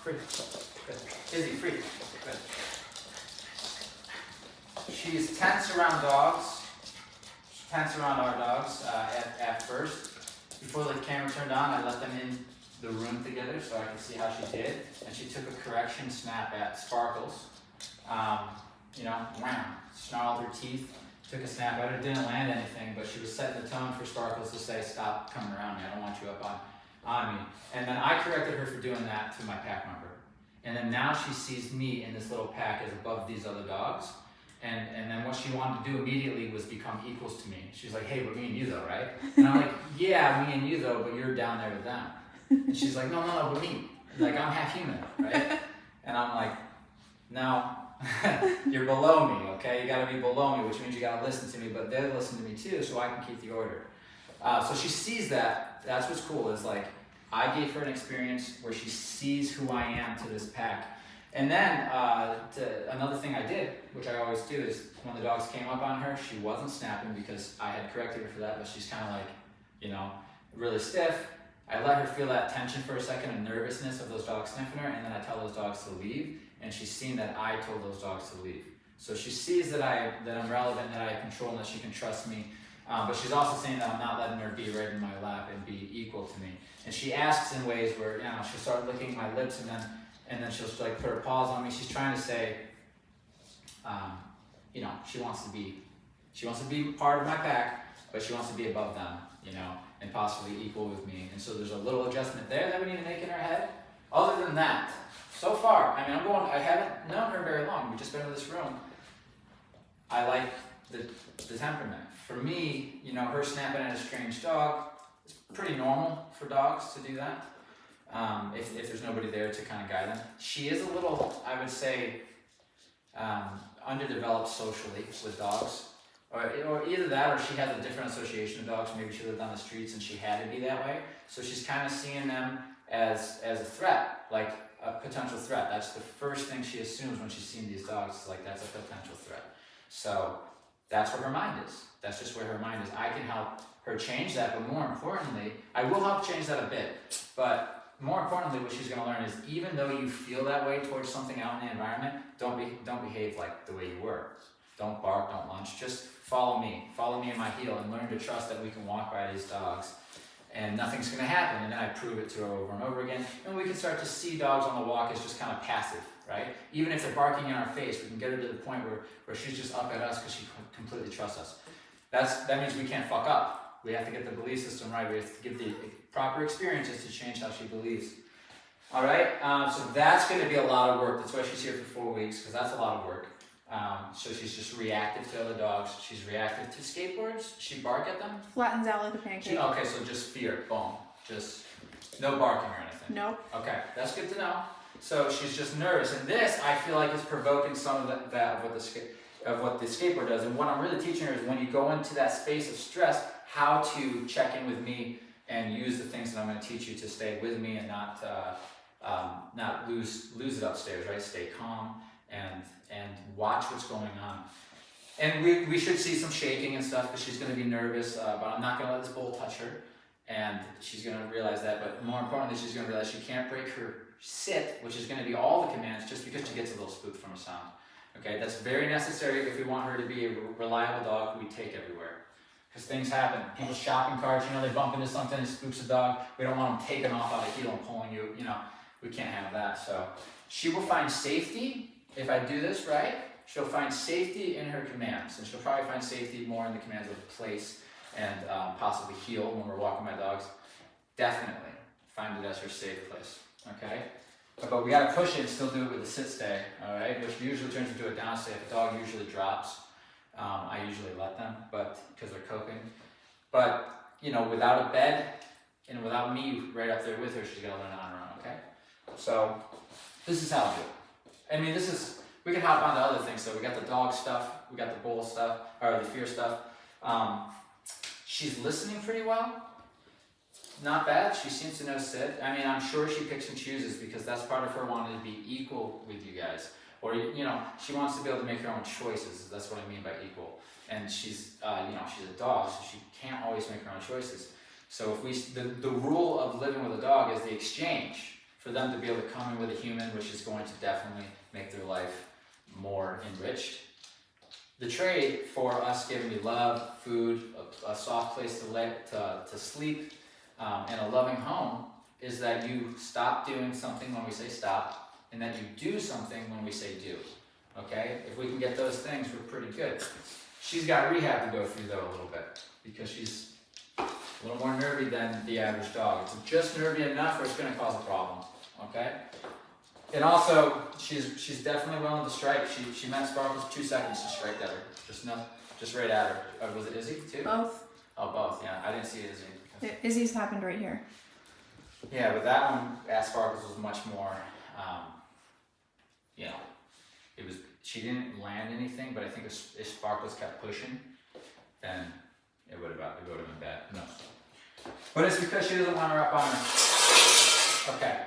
free. Good. Izzy, free. Good. She's tense around dogs. She's tense around our dogs at first. Before the camera turned on, I let them in the room together so I could see how she did. And she took a correction snap at Sparkles. You know, wham, snarled her teeth, took a snap at her, didn't land anything, but she was setting the tone for Sparkles to say, stop coming around me, I don't want you up on me. And then I corrected her for doing that to my pack member. And then now she sees me in this little pack as above these other dogs. And then what she wanted to do immediately was become equals to me. She's like, hey, but me and you though, right? And I'm like, yeah, me and you though, but you're down there with them. And she's like, no, but me. Like, I'm half human, right? And I'm like, no, you're below me, okay? You gotta be below me, which means you gotta listen to me, but they listen to me too, so I can keep the order. So she sees that. That's what's cool, is like, I gave her an experience where she sees who I am to this pack. And then another thing I did, which I always do, is when the dogs came up on her, she wasn't snapping because I had corrected her for that, but she's kind of like, you know, really stiff. I let her feel that tension for a second and nervousness of those dogs sniffing her, and then I tell those dogs to leave, and she's seen that I told those dogs to leave. So she sees that I'm relevant, that I have control, and that she can trust me. But she's also saying that I'm not letting her be right in my lap and be equal to me. And she asks in ways where, you know, she'll start licking my lips, and then she'll like put her paws on me. She's trying to say, you know, she wants to be part of my pack, but she wants to be above them, you know, and possibly equal with me. And so there's a little adjustment there that we need to make in her head. Other than that, so far, I mean, I haven't known her very long. We've just been in this room. I like the temperament. For me, you know, her snapping at a strange dog is pretty normal for dogs to do that. If there's nobody there to kind of guide them. She is a little, I would say, underdeveloped socially with dogs. Or either that, or she has a different association of dogs. Maybe she lived on the streets and she had to be that way. So she's kind of seeing them as a threat, like a potential threat. That's the first thing she assumes when she's seeing these dogs. It's like, that's a potential threat. So that's where her mind is. That's just where her mind is. I can help her change that, but more importantly, I will help change that a bit. But more importantly, what she's going to learn is, even though you feel that way towards something out in the environment, don't behave like the way you were. Don't bark, don't lunge. Just follow me in my heel, and learn to trust that we can walk by these dogs and nothing's going to happen. And then I prove it to her over and over again, and we can start to see dogs on the walk as just kind of passive, right? Even if they're barking in our face, we can get her to the point where she's just up at us because she completely trusts us. That means we can't fuck up. We have to get the belief system right. We have to give the proper experiences to change how she believes. All right, so that's going to be a lot of work. That's why she's here for 4 weeks, because that's a lot of work. So she's just reactive to other dogs. She's reactive to skateboards. She bark at them. Flattens out like a pancake. Okay, so just fear, boom. Just no barking or anything. Nope. Okay, that's good to know. So she's just nervous, and this I feel like is provoking some of that of what the skateboard does. And what I'm really teaching her is, when you go into that space of stress, how to check in with me and use the things that I'm going to teach you to stay with me and not lose it upstairs, right? Stay calm and watch what's going on. And we should see some shaking and stuff, because she's going to be nervous, but I'm not going to let this bowl touch her. And she's going to realize that, but more importantly, she's going to realize she can't break her sit, which is going to be all the commands, just because she gets a little spooked from a sound. Okay, that's very necessary if we want her to be a reliable dog who we take everywhere. Because things happen. People's shopping carts, you know, they bump into something, it spooks a dog. We don't want them taking off out of heel and pulling you, you know. We can't have that. So she will find safety if I do this right. She'll find safety in her commands, and she'll probably find safety more in the commands of place and possibly heel when we're walking my dogs. Definitely find it as her safe place. Okay. But we got to push it and still do it with a sit stay, all right? Which usually turns into a down stay. If a dog usually drops, I usually let them, but because they're coping. But, you know, without a bed and without me right up there with her, she's got to learn on her own, okay? So this is how I do it. I mean, we can hop on to other things. So we got the dog stuff, we got the bull stuff, or the fear stuff. She's listening pretty well. Not bad. She seems to know sit. I mean, I'm sure she picks and chooses, because that's part of her wanting to be equal with you guys. Or, you know, she wants to be able to make her own choices. That's what I mean by equal. And she's, you know, she's a dog, so she can't always make her own choices. So if the rule of living with a dog is the exchange for them to be able to come in with a human, which is going to definitely make their life more enriched. The trade for us giving you love, food, a soft place to sleep, and a loving home is that you stop doing something when we say stop, and that you do something when we say do. Okay? If we can get those things, we're pretty good. She's got rehab to go through though a little bit, because she's a little more nervy than the average dog. It's just nervy enough or it's going to cause a problem. Okay? And also, she's definitely willing to strike. She met Sparkles 2 seconds to strike at her. Just right at her. Was it Izzy too? Both. Oh, both. Yeah, I didn't see Izzy. Izzy's happened right here. Yeah, but that one at Sparkles was much more. You know, she didn't land anything, but I think if Sparkles kept pushing, then it would have been bad. No. But it's because she doesn't want her up on her. Okay.